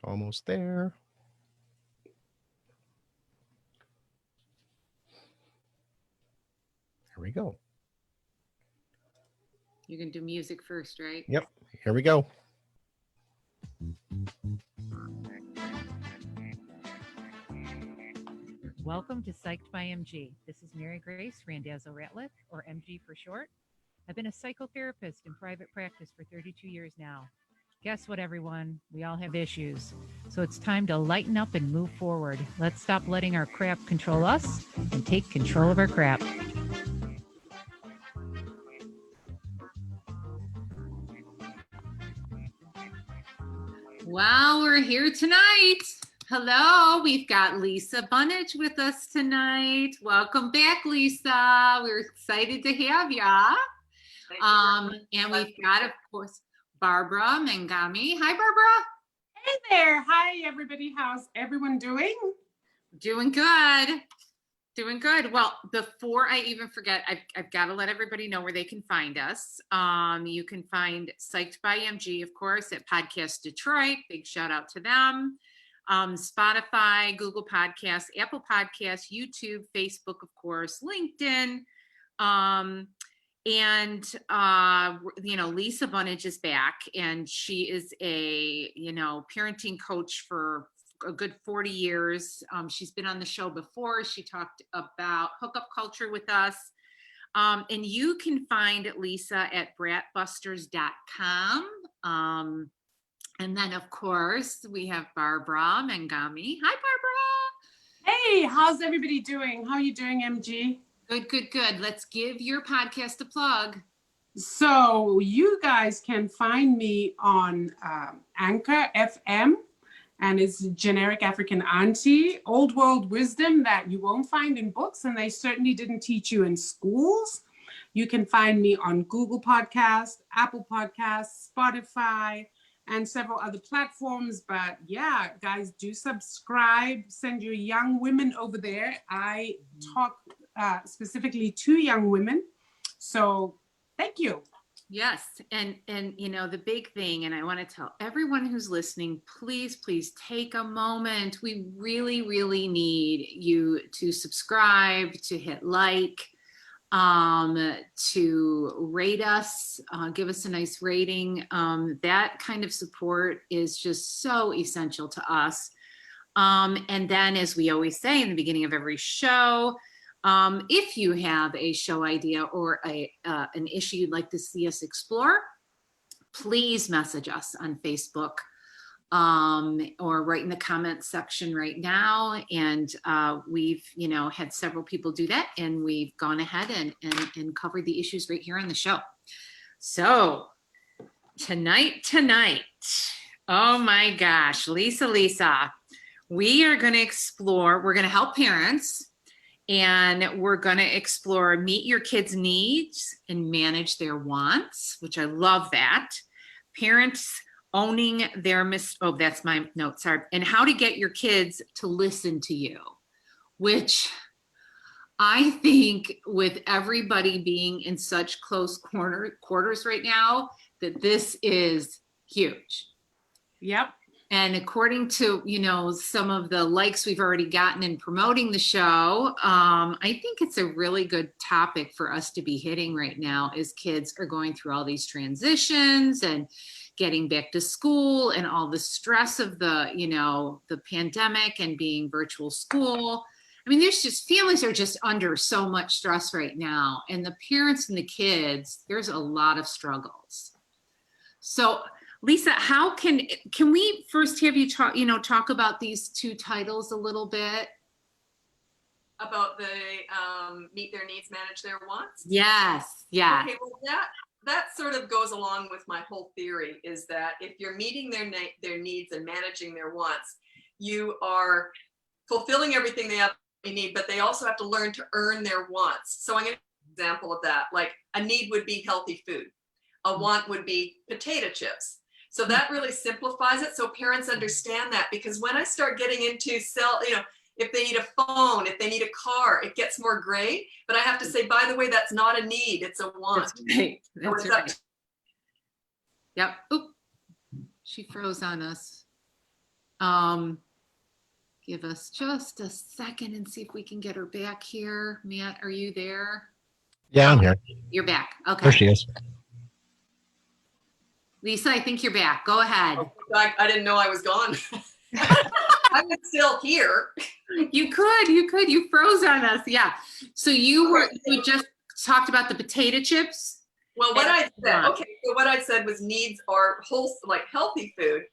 Almost there. Here we go. You can do music first, right? Yep. Here we go. Welcome to Psyched by MG. This is Mary Grace Randazzo-Ratliff, or MG for short. I've been a psychotherapist in private practice for 32 years now. Guess what, everyone? We all have issues. So it's time to lighten up and move forward. Let's stop letting our crap control us and take control of our crap. Well, we're here tonight. Hello, we've got Lisa Bunnage with us tonight. Welcome back, Lisa. We're excited to have ya. And we've got, of course, Barbara Mangami. Hi, Barbara. Hey there. Hi, everybody. How's everyone doing? Doing good. Doing good. Well, before I even forget, I've got to let everybody know where they can find us. You can find Psyched by MG, of course, at Podcast Detroit. Big shout out to them. Spotify, Google Podcasts, Apple Podcasts, YouTube, Facebook, of course, LinkedIn. Lisa Bunnage is back, and she is a, parenting coach for a good 40 years. She's been on the show before. She talked about hookup culture with us. And you can find Lisa at bratbusters.com. And then, of course, we have Barbara Mangami. Hi, Barbara. Hey, how's everybody doing? How are you doing, MG? Good, good, good. Let's give your podcast a plug. So you guys can find me on Anchor FM, and it's generic African auntie, old world wisdom that you won't find in books, and they certainly didn't teach you in schools. You can find me on Google Podcasts, Apple Podcasts, Spotify, and several other platforms. But yeah, guys, do subscribe. Send your young women over there. I talk specifically to young women. So thank you. Yes. And the big thing, and I want to tell everyone who's listening, please take a moment. We really, really need you to subscribe, to hit like, to rate us, give us a nice rating. That kind of support is just so essential to us. And then, as we always say in the beginning of every show, if you have a show idea or an issue you'd like to see us explore, please message us on Facebook or write in the comments section right now. And we've, had several people do that, and we've gone ahead and covered the issues right here on the show. So tonight, oh my gosh, Lisa, we are going to explore, we're going to help parents, and we're going to explore meet your kids' needs and manage their wants, which I love that. Parents owning their that's my note, sorry. And how to get your kids to listen to you, which I think with everybody being in such close quarters right now, that this is huge. Yep. And according to, some of the likes we've already gotten in promoting the show, I think it's a really good topic for us to be hitting right now as kids are going through all these transitions and getting back to school and all the stress of the pandemic and being virtual school. I mean, families are just under so much stress right now, and the parents and the kids, there's a lot of struggles. So Lisa, how can we first have you talk about these two titles a little bit? About the meet their needs, manage their wants? Yes. Yeah. Okay, well that sort of goes along with my whole theory, is that if you're meeting their needs and managing their wants, you are fulfilling everything they need, but they also have to learn to earn their wants. So I'm going to give an example of that. Like a need would be healthy food. A want would be potato chips. So that really simplifies it, so parents understand that, because when I start getting into if they need a phone, if they need a car, it gets more gray. But I have to say, by the way, that's not a need, it's a want. That's right. Yep. Oop. She froze on us. Give us just a second and see if we can get her back here. Matt, are you there? Yeah, I'm here. You're back. There Okay. she is. Lisa, I think you're back. Go ahead. I didn't know I was gone. I was still here. You froze on us. Yeah. So you just talked about the potato chips. Well, what I said, Yeah. okay, so what I said was needs are wholesome, like healthy food,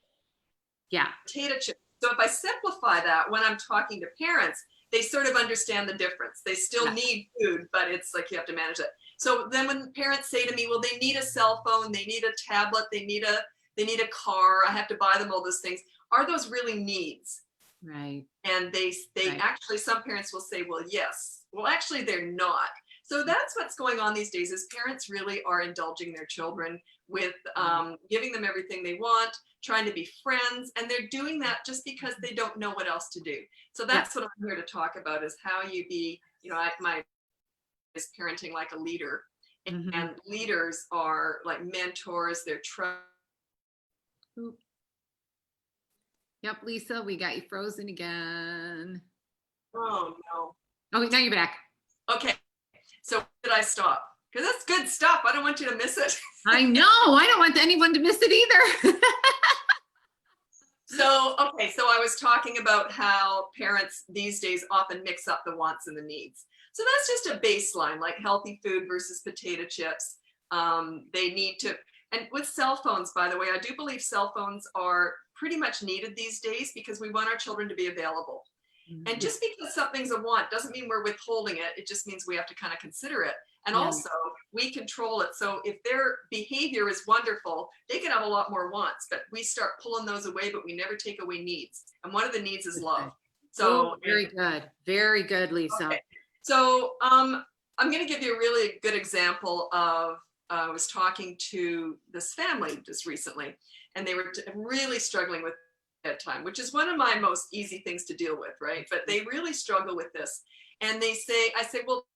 Yeah. potato chips. So if I simplify that, when I'm talking to parents, they sort of understand the difference. They still Yeah. need food, but it's like you have to manage it. So then when parents say to me, well, they need a cell phone, they need a tablet, they need a car, I have to buy them all those things. Are those really needs? Right. And they Right. actually, some parents will say, well, yes. Well, actually, they're not. So that's what's going on these days is parents really are indulging their children with giving them everything they want, trying to be friends, and they're doing that just because they don't know what else to do. So that's what I'm here to talk about is how you be, my is parenting like a leader. Mhm. And leaders are like mentors, they're Yep, Lisa, we got you frozen again. oh no. Oh, now you're back. Okay, so where did I stop? Because that's good stuff. I don't want you to miss it. I know. I don't want anyone to miss it either. So I was talking about how parents these days often mix up the wants and the needs. So that's just a baseline, like healthy food versus potato chips. They need to, and with cell phones, by the way, I do believe cell phones are pretty much needed these days because we want our children to be available. And just because something's a want doesn't mean we're withholding it. It just means we have to kind of consider it. And Yeah. also we control it. So if their behavior is wonderful, they can have a lot more wants, but we start pulling those away, but we never take away needs. And one of the needs is love. So very good. Very good, Lisa. Okay. So I'm going to give you a really good example of, I was talking to this family just recently, and they were really struggling with bedtime, which is one of my most easy things to deal with, right? But they really struggle with this. And I say, well,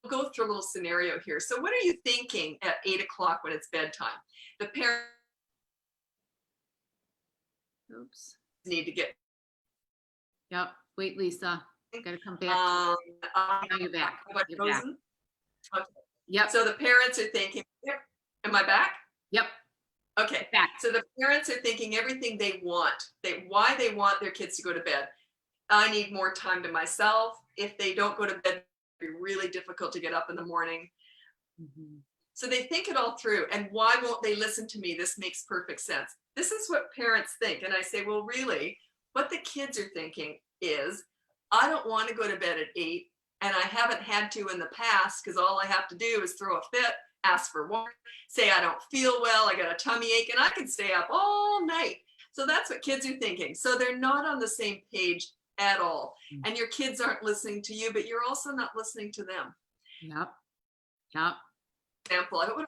we'll go through a little scenario here. So what are you thinking at 8 o'clock when it's bedtime? The parents need to get. Yep. Wait, Lisa. Gotta come back. Now you're back. You're back. Okay. Yep. So the parents are thinking, am I back? Yep. Okay. Back. So the parents are thinking everything they want, why they want their kids to go to bed. I need more time to myself. If they don't go to bed, it'll be really difficult to get up in the morning. Mhm. So they think it all through. And why won't they listen to me? This makes perfect sense. This is what parents think. And I say, well, really, what the kids are thinking is, I don't want to go to bed at 8, and I haven't had to in the past because all I have to do is throw a fit, ask for water, say I don't feel well, I got a tummy ache, and I can stay up all night. So that's what kids are thinking. So they're not on the same page at all. And your kids aren't listening to you, but you're also not listening to them. Yep. Yep. Example,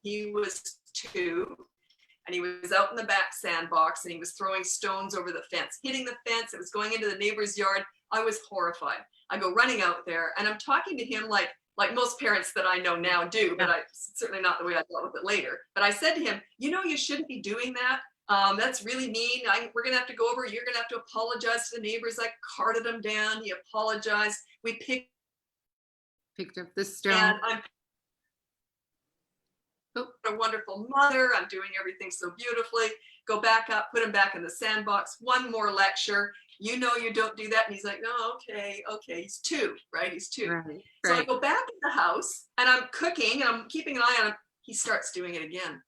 he was 2. And he was out in the back sandbox and he was throwing stones over the fence, hitting the fence. It was going into the neighbor's yard. I was horrified. I go running out there and I'm talking to him like most parents that I know now do, but certainly not the way I dealt with it later. But I said to him, you shouldn't be doing that. That's really mean. We're going to have to go over. You're going to have to apologize to the neighbors. I carted him down. He apologized. We picked up the stone. And I'm a wonderful mother. I'm doing everything so beautifully. Go back up, put him back in the sandbox. One more lecture. You don't do that. And he's like, no, okay. He's 2, right? He's 2. Right. So I go back in the house and I'm cooking and I'm keeping an eye on him. He starts doing it again.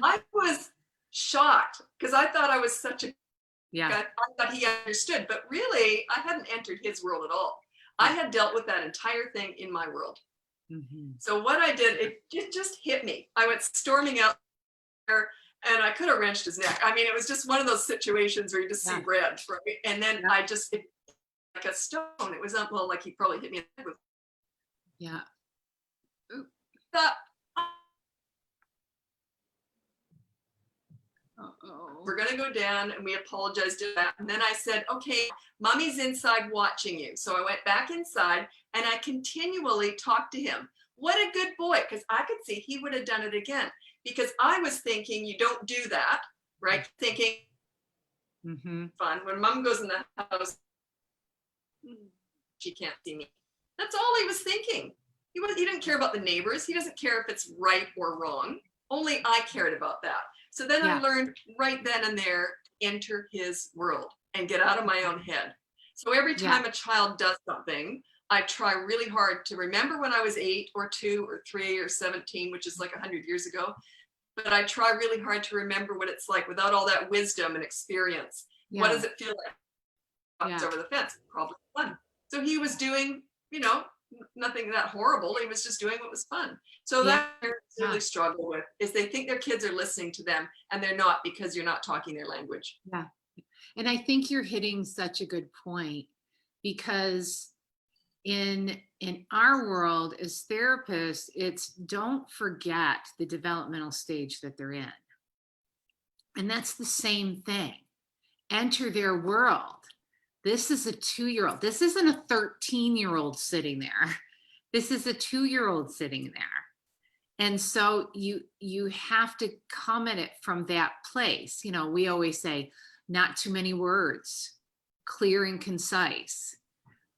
I was shocked because I thought I was such a, I thought he understood, but really I hadn't entered his world at all. I had dealt with that entire thing in my world. Mm-hmm. So what I did, it just hit me. I went storming out there and I could have wrenched his neck. I mean, it was just one of those situations where you just see red, right? And then I just, like a stone, it was well, like he probably hit me in the head with. Yeah. We're going to go down, and we apologized to that. And then I said, okay, mommy's inside watching you. So I went back inside and I continually talked to him. What a good boy, because I could see he would have done it again, because I was thinking you don't do that. right? Thinking Mm-hmm. fun. When mom goes in the house, she can't see me. That's all he was thinking. He didn't care about the neighbors. He doesn't care if it's right or wrong. Only I cared about that. So then I learned right then and there, enter his world and get out of my own head. So every time a child does something, I try really hard to remember when I was 8 or 2 or 3 or 17, which is like 100 years ago. But I try really hard to remember what it's like without all that wisdom and experience. Yeah. What does it feel like? Over the fence, probably fun. So he was doing, nothing that horrible. He was just doing what was fun. So that parents really struggle with is they think their kids are listening to them and they're not, because you're not talking their language. Yeah. And I think you're hitting such a good point, because in our world as therapists, it's don't forget the developmental stage that they're in. And that's the same thing. Enter their world. This is a 2-year-old. This isn't a 13-year-old sitting there. This is a 2-year-old sitting there. And so you have to come at it from that place. We always say, not too many words, clear and concise.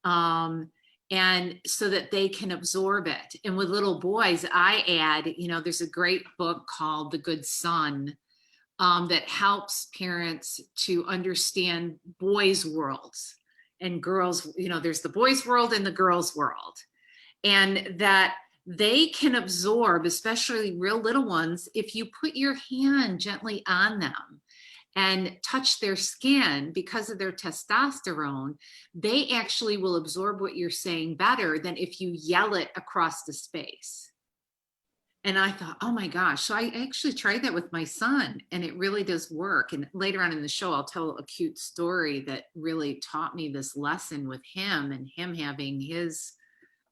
And so that they can absorb it. And with little boys, I add, there's a great book called The Good Son that helps parents to understand boys' worlds and girls. There's the boys' world and the girls' world, and that they can absorb, especially real little ones, if you put your hand gently on them and touch their skin. Because of their testosterone, they actually will absorb what you're saying better than if you yell it across the space. And I thought, oh my gosh. So I actually tried that with my son, and it really does work. And later on in the show, I'll tell a cute story that really taught me this lesson with him, and him having his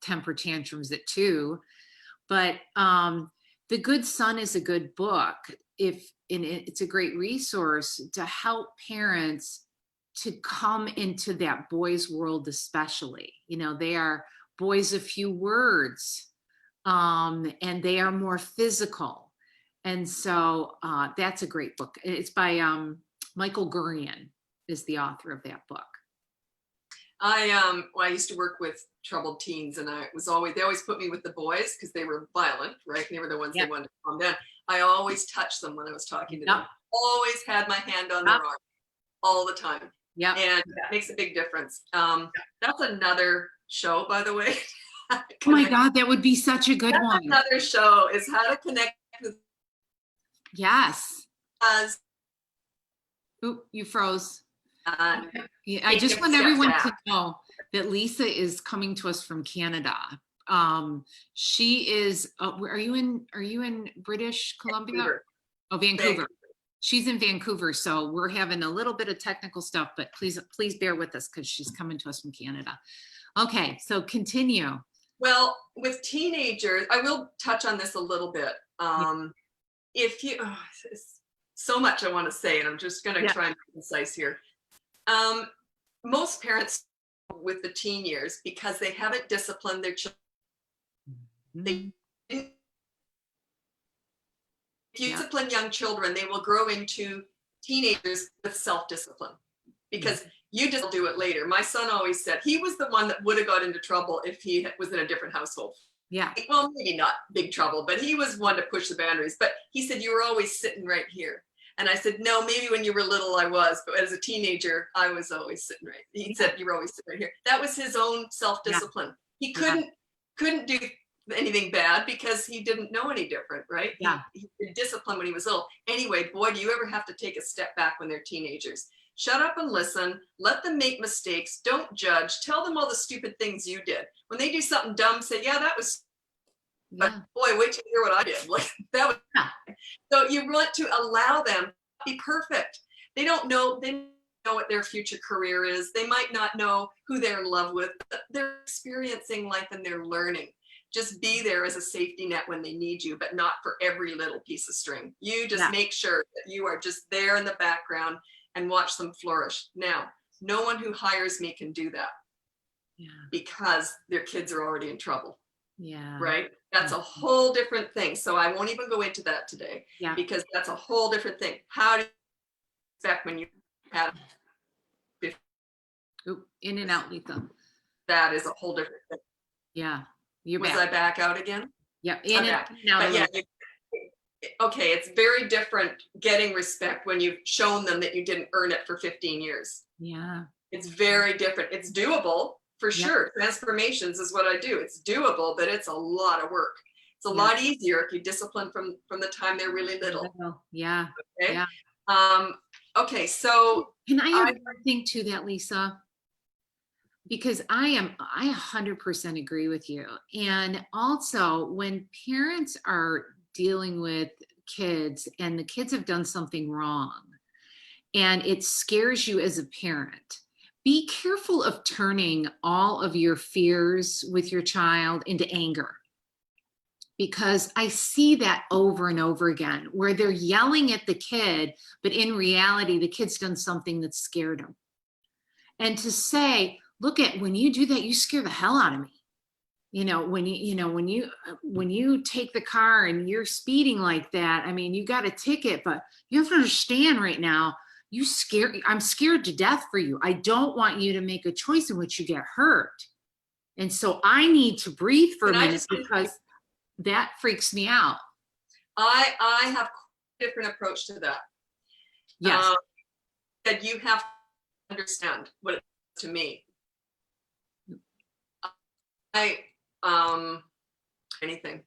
temper tantrums at 2. But The Good Son is a good book. It's a great resource to help parents to come into that boys' world, especially. They are boys of few words, and they are more physical. And so that's a great book. It's by Michael Gurian is the author of that book. I used to work with troubled teens, and they always put me with the boys because they were violent, right? And they were the ones they wanted to calm down. I always touched them when I was talking to them. Always had my hand on their arm all the time. Yeah. And that makes a big difference. That's another show, by the way. Oh my God, that would be such a good one. Another show is how to connect with. Yes. Oop, you froze. I just want everyone to know that Lisa is coming to us from Canada. She is. Are you in British Columbia? Vancouver. Oh, Vancouver. She's in Vancouver, so we're having a little bit of technical stuff, but please bear with us because she's coming to us from Canada. Okay, so continue. Well, with teenagers, I will touch on this a little bit. If you, so much I want to say, and I'm just going to try and be concise here. Most parents with the teen years, because they haven't disciplined their children. If you discipline young children, they will grow into teenagers with self-discipline, because you just do it later. My son always said he was the one that would have got into trouble if he was in a different household. Yeah. Well, maybe not big trouble, but he was one to push the boundaries. But he said, you were always sitting right here. And I said, no, maybe when you were little I was, but as a teenager, I was always sitting right. He said, you were always sitting right here. That was his own self-discipline. He couldn't do anything bad because he didn't know any different, right? Yeah. He did discipline when he was little. Anyway, boy, do you ever have to take a step back when they're teenagers. Shut up and listen. Let them make mistakes. Don't judge. Tell them all the stupid things you did. When they do something dumb, say, yeah, that was, but boy, wait till you hear what I did. Like that was. So you want to allow them to be perfect. They don't know. They don't know what their future career is. They might not know who they're in love with. But they're experiencing life and they're learning. Just be there as a safety net when they need you, but not for every little piece of string. You just make sure that you are just there in the background and watch them flourish. Now, no one who hires me can do that because their kids are already in trouble. Yeah. Right? That's a whole different thing. So I won't even go into that today because that's a whole different thing. How do respect when you had Oop, in and out, Letha. that is a whole different thing. Yeah, you're Was back. I back out again? Yeah, in Okay. and out. But a yeah, little. okay, it's very different getting respect when you've shown them that you didn't earn it for 15 years. Yeah, It's very different. It's doable for Yeah. sure. Transformations is what I do. It's doable, but it's a lot of work. It's a Yeah. lot easier if you discipline from the time they're really little. yeah. Okay. Yeah. Okay. So Can I add one thing to that, Lisa? Because I 100% agree with you. And also when parents are dealing with kids and the kids have done something wrong and it scares you as a parent, be careful of turning all of your fears with your child into anger. Because I see that over and over again where they're yelling at the kid, but in reality, the kid's done something that scared them. And to say, look at when you do that, you scare the hell out of me. When you take the car and you're speeding like that, I mean, you got a ticket, but you have to understand right now, I'm scared to death for you. I don't want you to make a choice in which you get hurt. And so I need to breathe for a minute because that freaks me out. I have a different approach to that. Yes. That you have to understand what it is to me. Anything.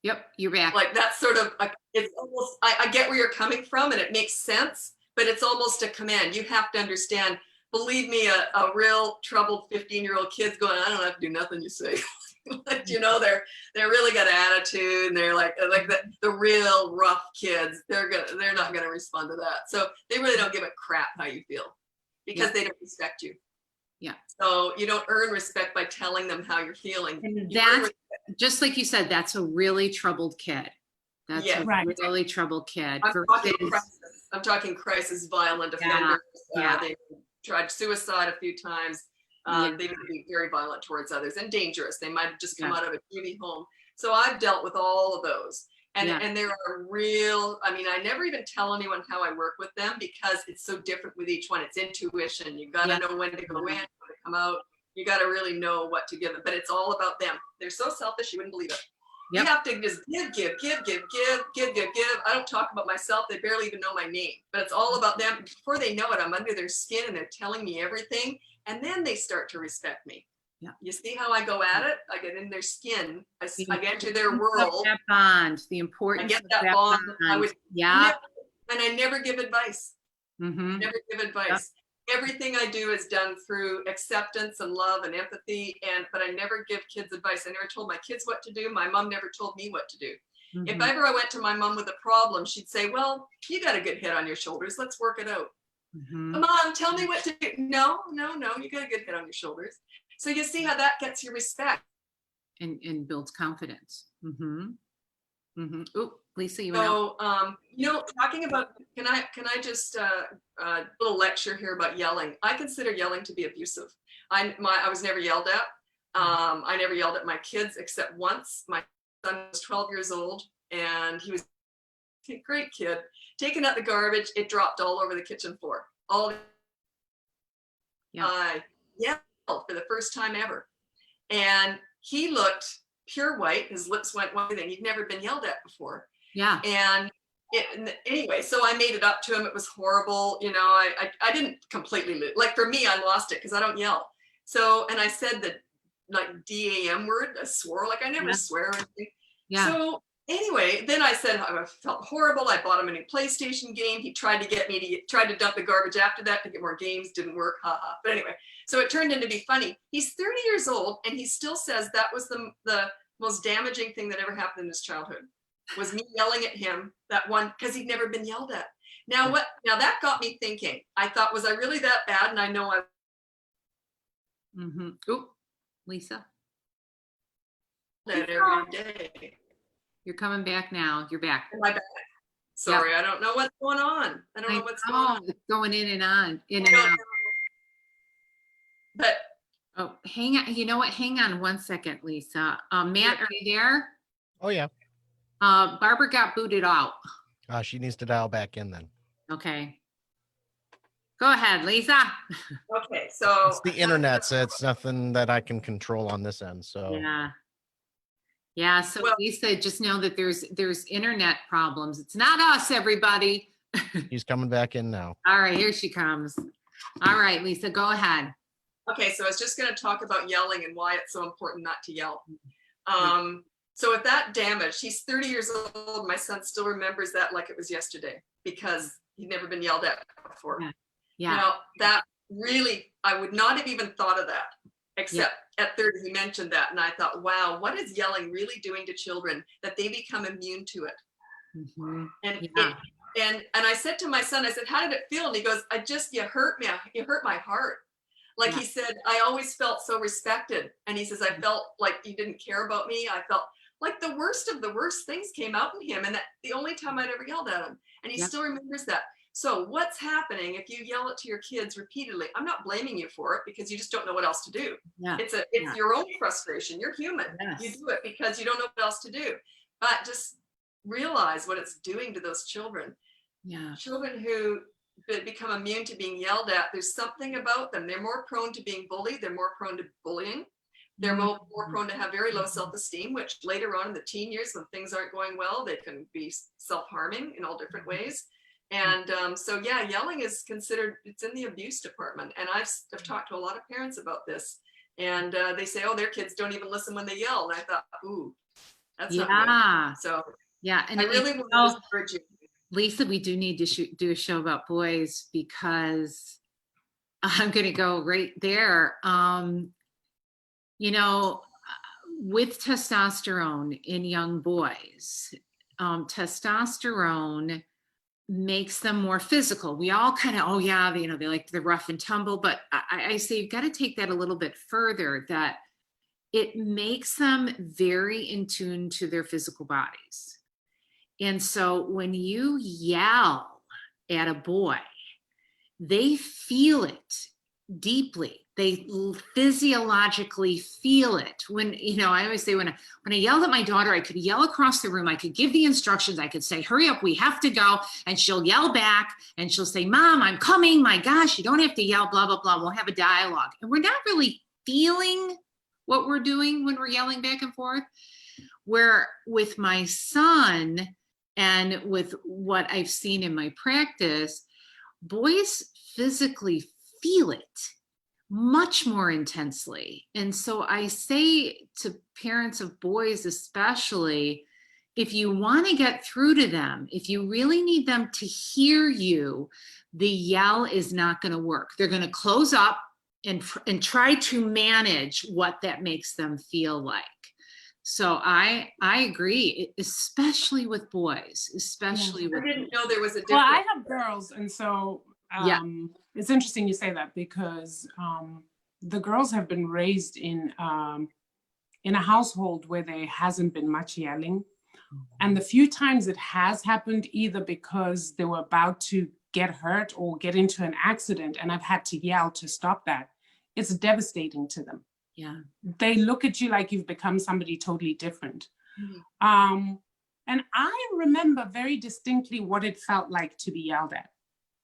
Yep, you're back. Like that's sort of, it's almost, I get where you're coming from and it makes sense, but it's almost a command. You have to understand, believe me, a real troubled 15-year-old kid's going, I don't have to do nothing you say. Like, they're really got attitude and they're like the real rough kids, they're not gonna respond to that. So they really don't give a crap how you feel because they don't respect you. Yeah. So you don't earn respect by telling them how you're feeling. And that's just like you said, that's a really troubled kid. That's a really troubled kid. I'm talking crisis, violent offenders. They tried suicide a few times. They would be very violent towards others and dangerous. They might have just come out of a TV home. So I've dealt with all of those. And there are real, I mean, I never even tell anyone how I work with them because it's so different with each one. It's intuition. You got to know when to go in, when to come out. You got to really know what to give them, but it's all about them. They're so selfish, you wouldn't believe it. You have to just give. I don't talk about myself. They barely even know my name, but it's all about them. Before they know it, I'm under their skin and they're telling me everything. And then they start to respect me. Yeah. You see how I go at it? I get in their skin. I get into their world. That bond, the importance I get that bond. And I never give advice. Mm-hmm. Never give advice. Everything I do is done through acceptance and love and empathy. But I never give kids advice. I never told my kids what to do. My mom never told me what to do. Mm-hmm. If ever I went to my mom with a problem, she'd say, well, you got a good head on your shoulders. Let's work it out. Mm-hmm. Mom, tell me what to do. No, you got a good head on your shoulders. So you see how that gets your respect. And builds confidence. Mm-hmm. Mm-hmm. Oh, Lisa, talking about, can I just a little lecture here about yelling. I consider yelling to be abusive. I was never yelled at. I never yelled at my kids except once. My son was 12 years old and he was a great kid. Taking out the garbage, it dropped all over the kitchen floor. I yelled for the first time ever. And he looked pure white. His lips went white and he'd never been yelled at before. Yeah. And anyway, so I made it up to him. It was horrible. I didn't completely lose. Like for me, I lost it because I don't yell. So, and I said the like DAM word, I swore, like I never swear or anything. Yeah. So anyway, then I said I felt horrible. I bought him a new PlayStation game. He tried to get me to tried to dump the garbage after that to get more games. Didn't work. Haha. But anyway, so it turned into be funny. He's 30 years old and he still says that was the most damaging thing that ever happened in his childhood was me yelling at him that one because he'd never been yelled at. Now that got me thinking. I thought, was I really that bad? And I know I. Mm-hmm. Oh, Lisa. That every day. You're coming back now. You're back. Am I back? Sorry, I don't know what's going on. I don't know what's going on. It's going in and out. But hang on. You know what? Hang on one second, Lisa. Matt, are you there? Oh yeah. Barbara got booted out. She needs to dial back in then. Okay. Go ahead, Lisa. Okay, so It's the internet, so it's nothing that I can control on this end. So Yeah. Yeah, so Well- Lisa, just know that there's internet problems. It's not us, everybody. he's coming back in now. All right, here she comes. All right, Lisa, go ahead. Okay, so I was just going to talk about yelling and why it's so important not to yell. So with that damage, he's 30 years old. My son still remembers that like it was yesterday because he'd never been yelled at before. Yeah. Now, that really, I would not have even thought of that, except at 30, he mentioned that. And I thought, wow, what is yelling really doing to children that they become immune to it? Mhm. And Yeah. and I said to my son, I said, how did it feel? And he goes, you hurt me. You hurt my heart. Like Yeah. he said, I always felt so respected. And he says, I felt like you didn't care about me. I felt like the worst of the worst things came out in him. And that the only time I'd ever yelled at him. And he Yeah. still remembers that. So what's happening if you yell it to your kids repeatedly? I'm not blaming you for it because you just don't know what else to do. Yeah. It's Yeah. your own frustration. You're human. Yes. You do it because you don't know what else to do. But just realize what it's doing to those children. Yeah. Children who become immune to being yelled at, there's something about them. They're more prone to being bullied. They're more prone to bullying. They're more prone to have very low self-esteem, which later on in the teen years, when things aren't going well, they can be self-harming in all different ways. And so, yeah, yelling is considered, it's in the abuse department. And I've talked to a lot of parents about this. And they say, oh, their kids don't even listen when they yell. And I thought, ooh, that's not Yeah. good. So Yeah. And I really you want know, to encourage you. Lisa, we do need to do a show about boys because I'm going to go right there. You know, with testosterone in young boys, testosterone makes them more physical. We all kind of, oh yeah, you know, they like the rough and tumble, but I say you've got to take that a little bit further, that it makes them very in tune to their physical bodies. And so when you yell at a boy, they feel it deeply. They physiologically feel it. When, you know, I always say when I yelled at my daughter, I could yell across the room. I could give the instructions. I could say, hurry up, we have to go. And she'll yell back and she'll say, Mom, I'm coming. My gosh, you don't have to yell, blah, blah, blah. We'll have a dialogue. And we're not really feeling what we're doing when we're yelling back and forth. Where with my son and with what I've seen in my practice, boys physically feel it much more intensely. And so I say to parents of boys especially, if you want to get through to them, if you really need them to hear you, the yell is not going to work. They're going to close up and try to manage what that makes them feel like. So I agree, especially with boys, especially with I didn't know there was a difference. Well, I have girls, and so it's interesting you say that because the girls have been raised in a household where there hasn't been much yelling. And the few times it has happened, either because they were about to get hurt or get into an accident, and I've had to yell to stop that, it's devastating to them. Yeah. They look at you like you've become somebody totally different. Mm-hmm. And I remember very distinctly what it felt like to be yelled at.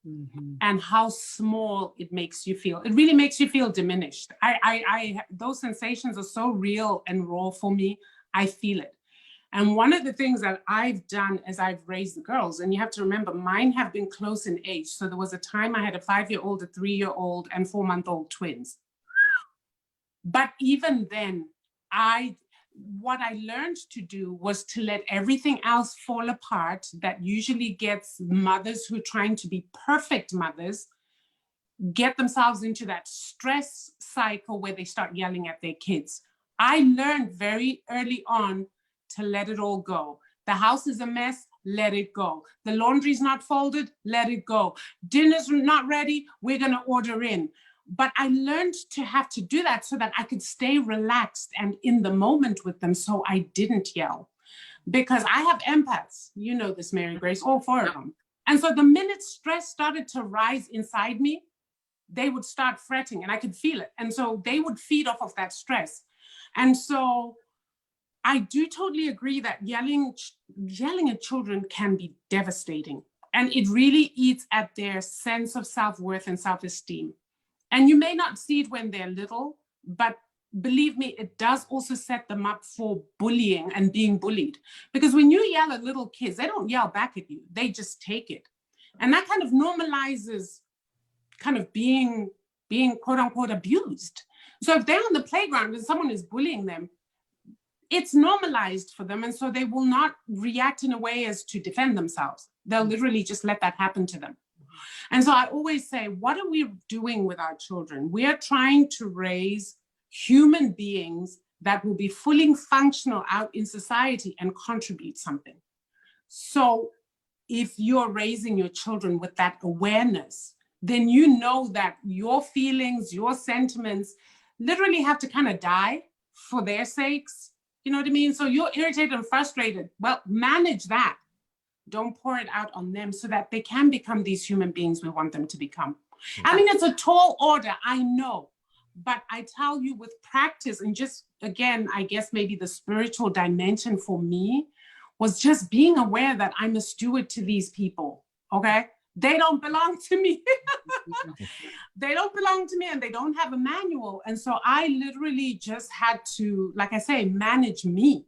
Mm-hmm. And how small it makes you feel. It really makes you feel diminished. Those sensations are so real and raw for me. I feel it. And one of the things that I've done as I've raised the girls, and you have to remember, mine have been close in age. So there was a time I had a 5-year-old, a 3-year-old, and 4-month-old twins. But even then, what I learned to do was to let everything else fall apart. That usually gets mothers who are trying to be perfect mothers, get themselves into that stress cycle where they start yelling at their kids. I learned very early on to let it all go. The house is a mess, let it go. The laundry's not folded, let it go. Dinner's not ready, we're gonna order in. But I learned to have to do that so that I could stay relaxed and in the moment with them, so I didn't yell. Because I have empaths, you know this, Mary Grace, all 4 of them. And so the minute stress started to rise inside me, they would start fretting and I could feel it. And so they would feed off of that stress. And so I do totally agree that yelling at children can be devastating. And it really eats at their sense of self-worth and self-esteem. And you may not see it when they're little, but believe me, it does also set them up for bullying and being bullied. Because when you yell at little kids, they don't yell back at you, they just take it. And that kind of normalizes kind of being quote unquote abused. So if they're on the playground and someone is bullying them, it's normalized for them. And so they will not react in a way as to defend themselves. They'll literally just let that happen to them. And so I always say, what are we doing with our children? We are trying to raise human beings that will be fully functional out in society and contribute something. So if you're raising your children with that awareness, then you know that your feelings, your sentiments literally have to kind of die for their sakes. You know what I mean? So you're irritated and frustrated. Well, manage that. Don't pour it out on them so that they can become these human beings we want them to become. I mean, it's a tall order, I know. But I tell you, with practice and just, again, I guess maybe the spiritual dimension for me was just being aware that I'm a steward to these people, okay? They don't belong to me. They don't belong to me and they don't have a manual. And so I literally just had to, like I say, manage me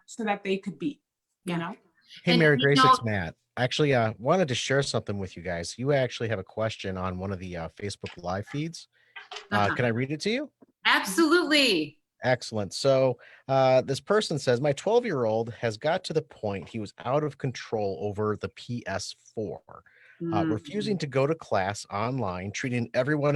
so that they could be, you know? Hey, And, Mary you Grace, know- it's Matt. Actually, wanted to share something with you guys. You actually have a question on one of the Facebook live feeds. Can I read it to you? Absolutely. Excellent. So this person says, my 12-year-old has got to the point he was out of control over the PS4, refusing to go to class online, treating everyone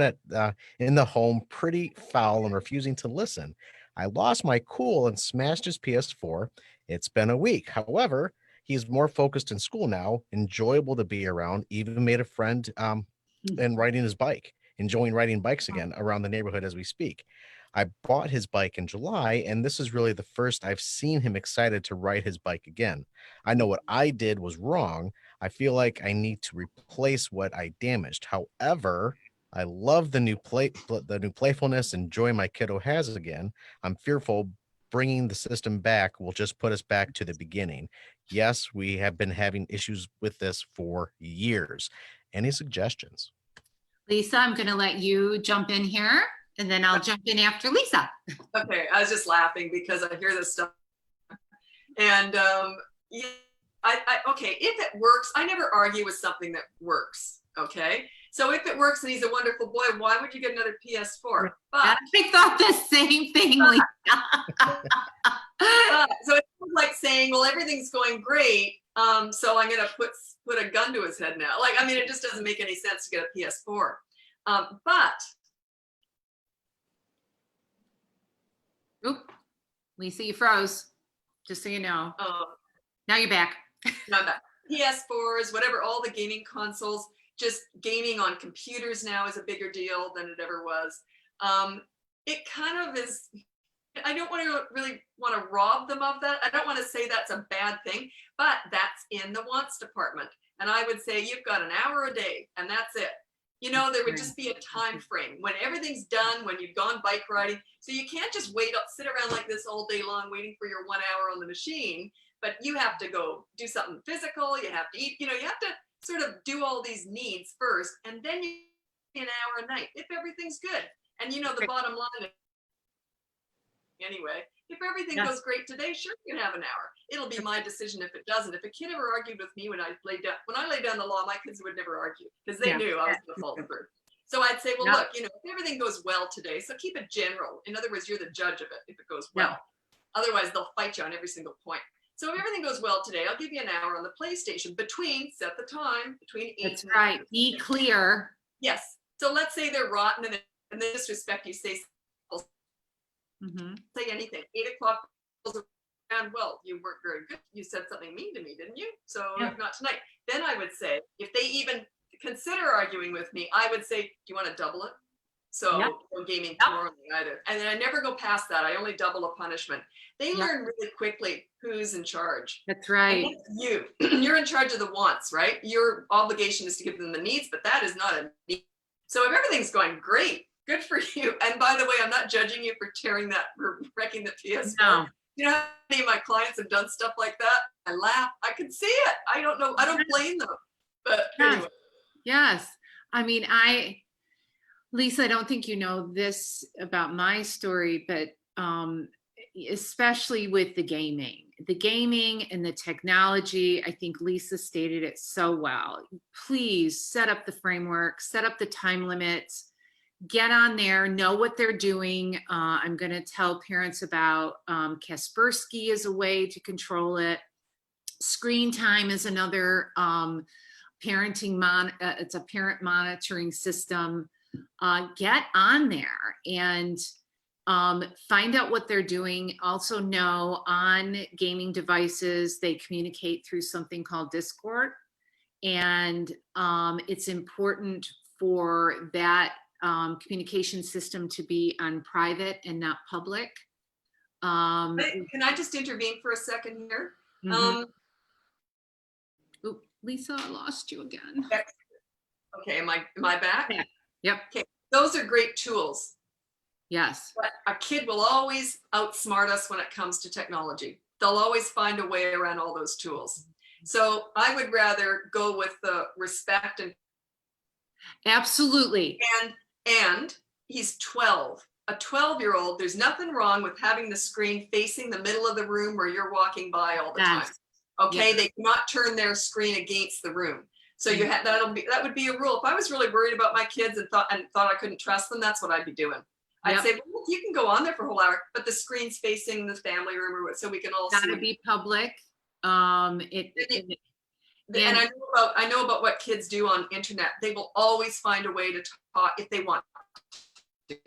in the home pretty foul and refusing to listen. I lost my cool and smashed his PS4. It's been a week. However, he's more focused in school now, enjoyable to be around, even made a friend and riding his bike, enjoying riding bikes again around the neighborhood as we speak. I bought his bike in July, and this is really the first I've seen him excited to ride his bike again. I know what I did was wrong. I feel like I need to replace what I damaged. However, I love the new playfulness and joy my kiddo has again. I'm fearful bringing the system back will just put us back to the beginning. Yes, we have been having issues with this for years. Any suggestions? Lisa, I'm going to let you jump in here and then I'll jump in after Lisa. Okay, I was just laughing because I hear this stuff. And yeah, okay, if it works, I never argue with something that works, okay? So if it works and he's a wonderful boy, why would you get another PS4? But I thought the same thing, Lisa. so it's like saying, well, everything's going great, so I'm gonna put a gun to his head now. Like, I mean, it just doesn't make any sense to get a PS4. But Oop, Lisa, you froze. Just so you know. Now you're back. not that PS4s, whatever, all the gaming consoles, just gaming on computers now is a bigger deal than it ever was. It kind of is. I don't really want to rob them of that. I don't want to say that's a bad thing, but that's in the wants department. And I would say you've got an hour a day and that's it. You know, there would just be a time frame when everything's done, when you've gone bike riding. So you can't just sit around like this all day long waiting for your 1 hour on the machine, but you have to go do something physical. You have to eat, you know, you have to sort of do all these needs first, and then you an hour a night if everything's good. And you know, the bottom line is, anyway, if everything goes great today, sure, you can have an hour. It'll be my decision if it doesn't. If a kid ever argued with me when I laid down the law, my kids would never argue because they knew I was the fault through. So I'd say, well, look, you know, if everything goes well today, so keep it general. In other words, you're the judge of it if it goes well. Otherwise, they'll fight you on every single point. So if everything goes well today, I'll give you an hour on the PlayStation set the time between 8 That's right. Be clear. Yes. So let's say they're rotten and they disrespect you, say anything. 8 o'clock and well, you weren't very good. You said something mean to me, didn't you? So not tonight. Then I would say, if they even consider arguing with me, I would say, do you want to double it? So no gaming tomorrow either. And then I never go past that. I only double a punishment. They learn really quickly who's in charge. That's right. You're in charge of the wants, right? Your obligation is to give them the needs, but that is not a need. So if everything's going great, good for you. And by the way, I'm not judging you for wrecking the PS4. No. You know how many of my clients have done stuff like that? I laugh. I can see it. I don't know. I don't blame them. But Yes. anyway, Yes. I mean, Lisa, I don't think you know this about my story, but especially with the gaming and the technology, I think Lisa stated it so well. Please set up the framework, set up the time limits, get on there, know what they're doing. I'm going to tell parents about Kaspersky as a way to control it. Screen time is another it's a parent monitoring system. Get on there and find out what they're doing. Also know on gaming devices, they communicate through something called Discord. And it's important for that communication system to be on private and not public. can I just intervene for a second here? Mhm. Oop, Lisa, I lost you again. Okay, am I back? Yeah. Yep. Okay, those are great tools. Yes. But a kid will always outsmart us when it comes to technology. They'll always find a way around all those tools. So I would rather go with the respect and Absolutely. and he's 12. A 12-year-old, there's nothing wrong with having the screen facing the middle of the room where you're walking by all the time. Yes. Okay, Yeah. they cannot turn their screen against the room. So you Mhm. have that would be a rule. If I was really worried about my kids and thought I couldn't trust them, that's what I'd be doing. I'd Yep. say, well, you can go on there for a whole hour, but the screen's facing the family room or so we can all Gotta see. be public. And I know about what kids do on internet. They will always find a way to talk if they want to.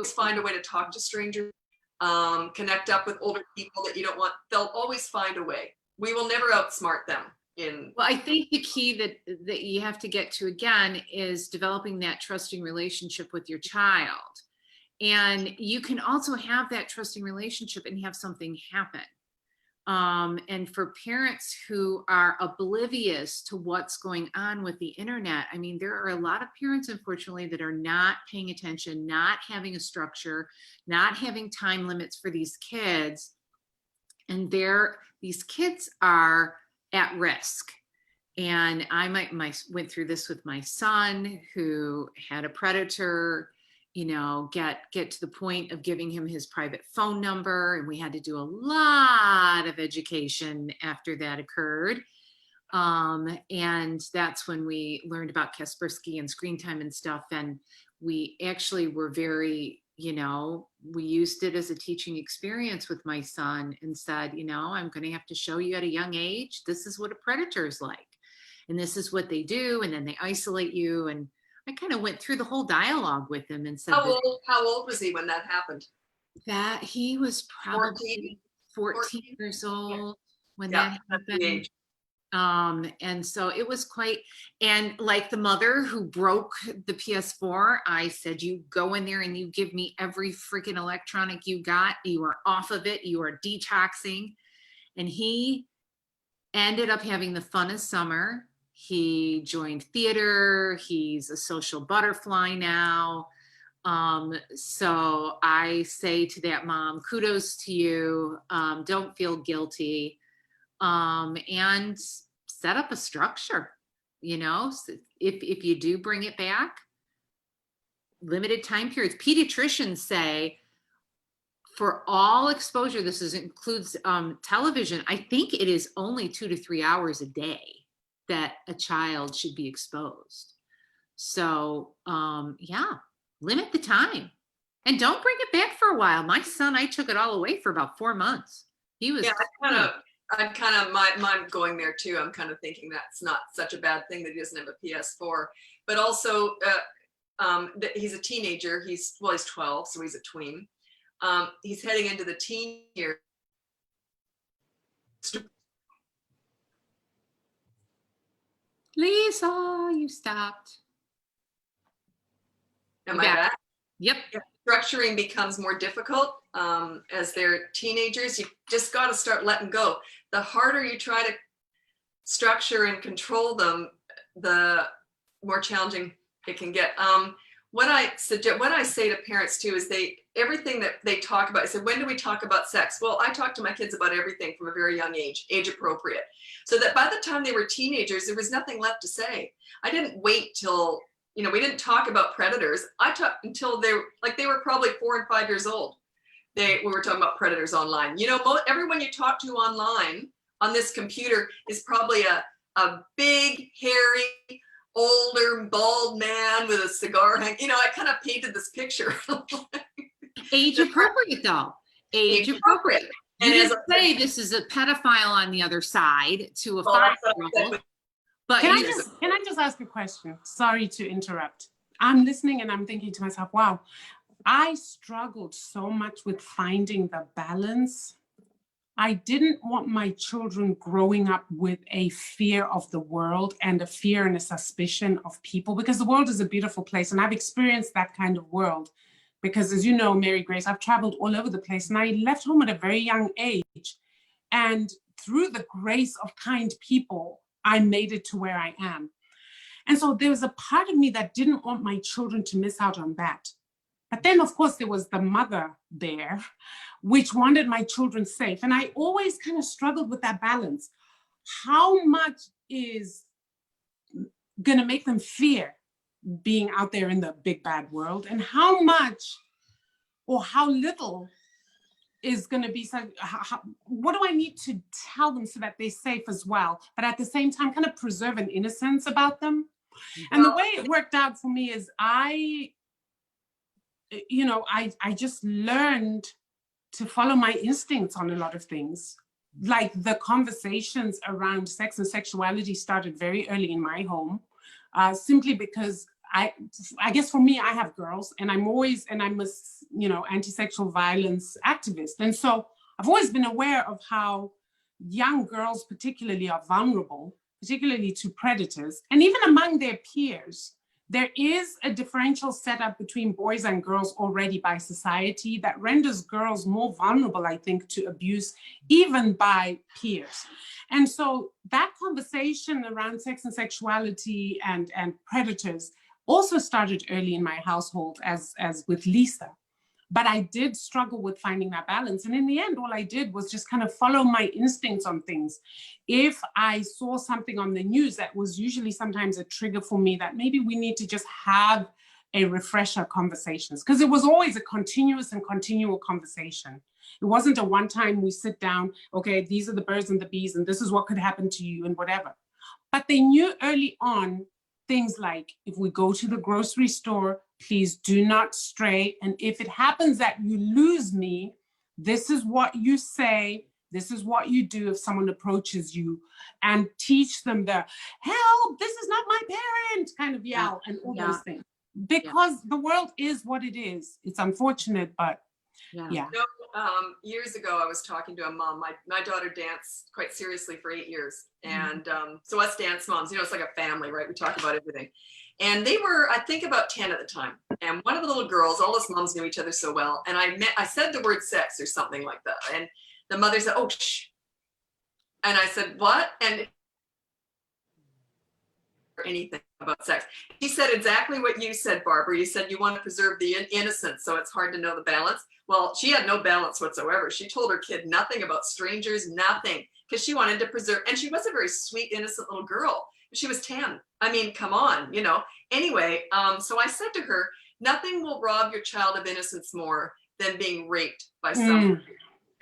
Find a way to talk to strangers, connect up with older people that you don't want. They'll always find a way. We will never outsmart them. Well, I think the key that you have to get to again is developing that trusting relationship with your child. And you can also have that trusting relationship and have something happen. And for parents who are oblivious to what's going on with the internet, I mean, there are a lot of parents, unfortunately, that are not paying attention, not having a structure, not having time limits for these kids. And these kids are at risk. And I went through this with my son who had a predator, get to the point of giving him his private phone number. And we had to do a lot of education after that occurred. And that's when we learned about Kaspersky and screen time and stuff. And we actually were very, we used it as a teaching experience with my son and said, I'm going to have to show you at a young age, this is what a predator is like. And this is what they do. And then they isolate you. And I kind of went through the whole dialogue with him and said, how old was he when that happened? That he was probably 14 years old when that happened. And so it was and like the mother who broke the PS4, I said, you go in there and you give me every freaking electronic you got. You are off of it. You are detoxing. And he ended up having the funnest summer. He joined theater. He's a social butterfly now. So I say to that mom, kudos to you. Don't feel guilty. And set up a structure, if you do bring it back, limited time periods. Pediatricians say for all exposure, includes television, I think it is only 2 to 3 hours a day that a child should be exposed. So limit the time and don't bring it back for a while. My son, I took it all away for about 4 months. He was I'm going there too. I'm kind of thinking that's not such a bad thing that he doesn't have a PS4, but also he's a teenager. He's 12, so he's a tween. He's heading into the teen year. Lisa, you stopped. Am I back? Yep. Structuring becomes more difficult as they're teenagers. You just got to start letting go. The harder you try to structure and control them, the more challenging it can get. what I suggest, what I say to parents too, is everything that they talk about, I said, when do we talk about sex? Well, I talk to my kids about everything from a very young age appropriate. So that by the time they were teenagers, there was nothing left to say. I didn't wait till, we didn't talk about predators. I talked until they were probably 4 and 5 years old. We were talking about predators online. Everyone you talk to online on this computer is probably a big, hairy, older, bald man with a cigar hanging. I kind of painted this picture. Age appropriate, though. Age appropriate. You didn't say this is a pedophile on the other side to a 5-year-old. But can I just ask a question? Sorry to interrupt. I'm listening and I'm thinking to myself, wow, I struggled so much with finding the balance. I didn't want my children growing up with a fear of the world and a fear and a suspicion of people, because the world is a beautiful place. And I've experienced that kind of world because, as you know, Mary Grace, I've traveled all over the place and I left home at a very young age. And through the grace of kind people, I made it to where I am. And so there was a part of me that didn't want my children to miss out on that. But then, of course, there was the mother there, which wanted my children safe. And I always kind of struggled with that balance. How much is going to make them fear being out there in the big bad world? And how much or how little is going to be, what do I need to tell them so that they're safe as well, but at the same time kind of preserve an innocence about them? And the way it worked out for me is I just learned to follow my instincts on a lot of things. Like the conversations around sex and sexuality started very early in my home, simply because I guess for me, I have girls and I'm a anti-sexual violence activist. And so I've always been aware of how young girls particularly are vulnerable, particularly to predators. And even among their peers, there is a differential setup between boys and girls already by society that renders girls more vulnerable, I think, to abuse, even by peers. And so that conversation around sex and sexuality and predators also started early in my household as with Lisa. But I did struggle with finding that balance. And in the end, all I did was just kind of follow my instincts on things. If I saw something on the news that was usually sometimes a trigger for me, that maybe we need to just have a refresher conversations, because it was always a continuous and continual conversation. It wasn't a one time we sit down, okay, these are the birds and the bees, and this is what could happen to you and whatever. But they knew early on things like, if we go to the grocery store, please do not stray. And if it happens that you lose me, this is what you say, this is what you do if someone approaches you, and teach them the help, this is not my parent kind of yell and all those things. Because the world is what it is. It's unfortunate, but years ago, I was talking to a mom. My daughter danced quite seriously for 8 years. And so us dance moms, it's like a family, right? We talk about everything. And they were, I think, about 10 at the time. And one of the little girls, all us moms knew each other so well. And I said the word sex or something like that. And the mother said, oh, shh. And I said, what? And anything about sex. He said exactly what you said, Barbara. You said you want to preserve the innocence, so it's hard to know the balance. Well, she had no balance whatsoever. She told her kid nothing about strangers, nothing, because she wanted to preserve, and she was a very sweet, innocent little girl. She was 10. I mean, come on, Anyway, so I said to her, nothing will rob your child of innocence more than being raped by someone.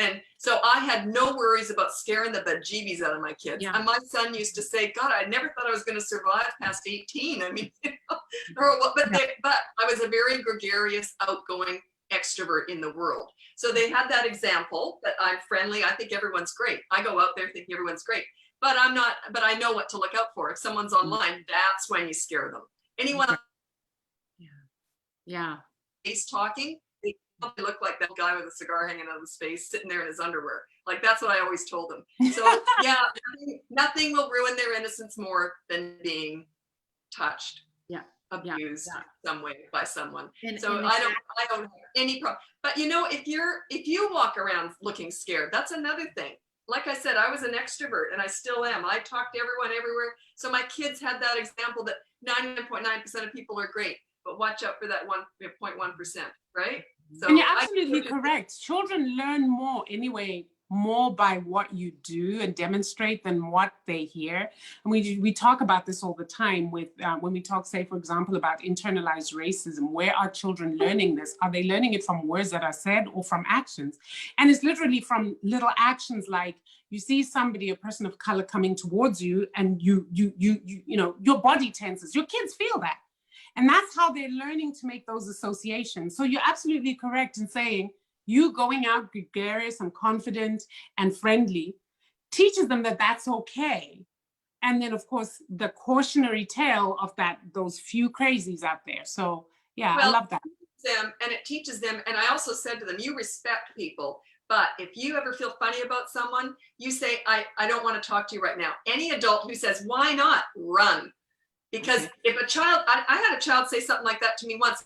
And so I had no worries about scaring the bejeebies out of my kids. And my son used to say, God, I never thought I was going to survive past 18. I mean, but I was a very gregarious, outgoing extrovert in the world. So they had that example that I'm friendly. I think everyone's great. I go out there thinking everyone's great, but I'm not, but I know what to look out for. If someone's online, that's when you scare them. Anyone face talking, they probably look like that guy with a cigar hanging out of his face, sitting there in his underwear. Like, that's what I always told them. So nothing will ruin their innocence more than being touched, abused some way by someone. So I don't have any problem. But if you walk around looking scared, that's another thing. Like I said, I was an extrovert and I still am. I talk to everyone everywhere. So my kids had that example that 99.9% of people are great. but watch out for that 1.1%, right? So And you're absolutely correct. Children learn more anyway, more by what you do and demonstrate than what they hear. And we talk about this all the time with when we talk, say, for example, about internalized racism. Where are children learning this? Are they learning it from words that are said or from actions? And it's literally from little actions like you see somebody, a person of color coming towards you, and you know, your body tenses. Your kids feel that. And that's how they're learning to make those associations. So you're absolutely correct in saying you going out gregarious and confident and friendly teaches them that that's okay. And then, of course, the cautionary tale of that, those few crazies out there. So, yeah, I love that. And it teaches them. And I also said to them, you respect people. But if you ever feel funny about someone, you say, I don't want to talk to you right now. Any adult who says, why not? Run. Because if a child, I had a child say something like that to me once.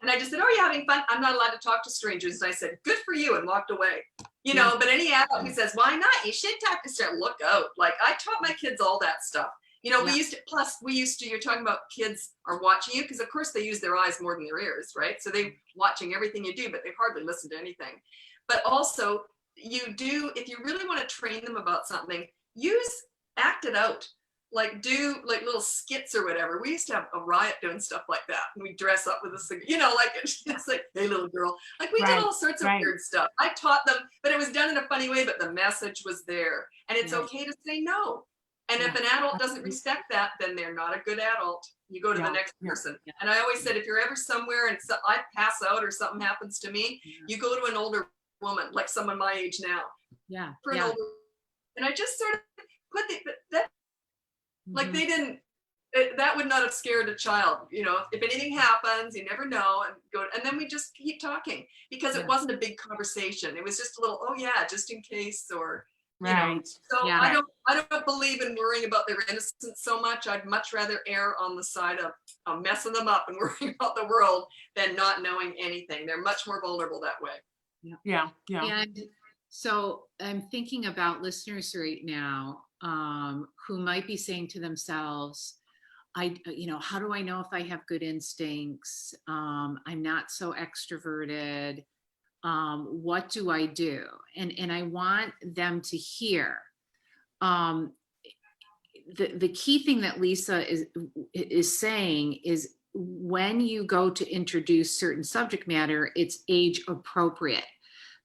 And I just said, oh, are you having fun? I'm not allowed to talk to strangers. And I said, good for you, and walked away. You know, but any adult who says, why not? You should talk to strangers. Look out. Like, I taught my kids all that stuff. You know, we used to, you're talking about kids are watching you, because of course they use their eyes more than their ears, right? So they're watching everything you do, but they hardly listen to anything. But also you do, if you really want to train them about something, act it out. Like do like little skits or whatever. We used to have a riot doing stuff like that. And we dress up with this, you know, like it's like, hey little girl. Like we did all sorts of weird stuff. I taught them, but it was done in a funny way, but the message was there. And it's okay to say no. And if an adult doesn't respect that, then they're not a good adult. You go to the next person. And I always said, if you're ever somewhere and I pass out or something happens to me, you go to an older woman, like someone my age now. For an older, and I just sort of put that. Like they didn't, that would not have scared a child. You know, if anything happens, you never know, and then we just keep talking, because it wasn't a big conversation. It was just a little, oh yeah, just in case, or you know. So I don't believe in worrying about their innocence so much. I'd much rather err on the side of messing them up and worrying about the world than not knowing anything. They're much more vulnerable that way. And so I'm thinking about listeners right now who might be saying to themselves, you know, how do I know if I have good instincts? I'm not so extroverted. What do I do? And I want them to hear the key thing that Lisa is saying is, when you go to introduce certain subject matter, it's age appropriate.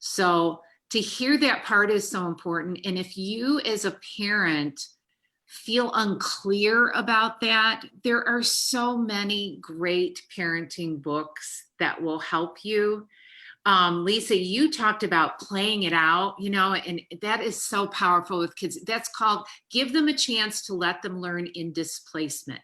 So to hear that part is so important. And if you as a parent feel unclear about that, there are so many great parenting books that will help you. Lisa, you talked about playing it out, you know, and that is so powerful with kids. That's called give them a chance to let them learn in displacement,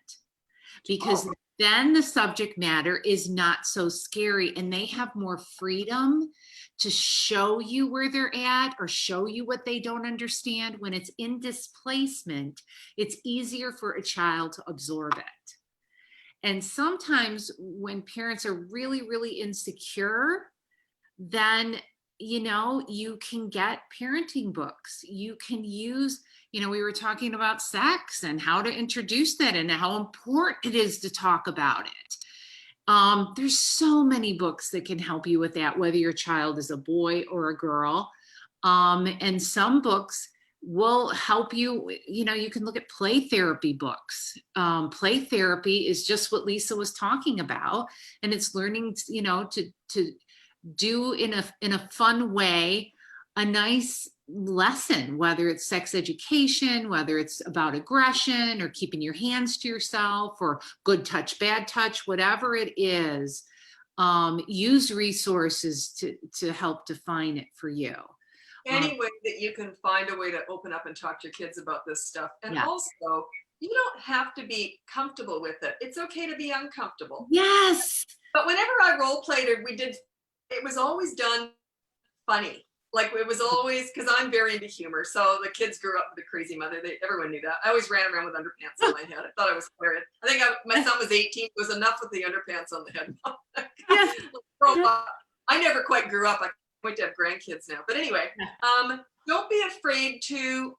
because then the subject matter is not so scary and they have more freedom to show you where they're at or show you what they don't understand. When it's in displacement, it's easier for a child to absorb it. And sometimes when parents are really, really insecure, then, you know, you can get parenting books. You can use, you know, we were talking about sex and how to introduce that and how important it is to talk about it. There's so many books that can help you with that, whether your child is a boy or a girl. And some books will help you, you know, you can look at play therapy books. Play therapy is just what Lisa was talking about. And it's learning, you know, to do in a fun way, a nice lesson, whether it's sex education, whether it's about aggression or keeping your hands to yourself or good touch, bad touch, whatever it is, use resources to help define it for you. Any way that you can find a way to open up and talk to your kids about this stuff. And also, you don't have to be comfortable with it. It's okay to be uncomfortable. Yes. But whenever I role played it, it was always done funny. Like it was always, because I'm very into humor. So the kids grew up with a crazy mother. Everyone knew that. I always ran around with underpants on my head. I thought I was hilarious. I think my son was 18. It was enough with the underpants on the head. I never quite grew up. I can't wait to have grandkids now. But anyway, don't be afraid to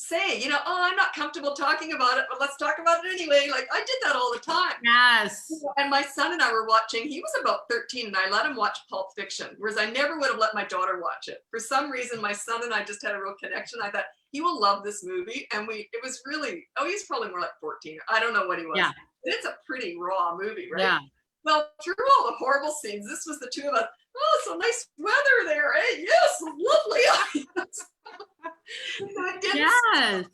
say, oh, I'm not comfortable talking about it, but let's talk about it anyway. Like I did that all the time. Yes. And my son and I were watching, he was about 13 and I let him watch Pulp Fiction, whereas I never would have let my daughter watch it. For some reason, my son and I just had a real connection. I thought he will love this movie. And it was really, he's probably more like 14. I don't know what he was. Yeah. It's a pretty raw movie, right? Yeah. Well, through all the horrible scenes, this was the two of us. Oh, so nice weather there, eh? Yes, lovely. Yes.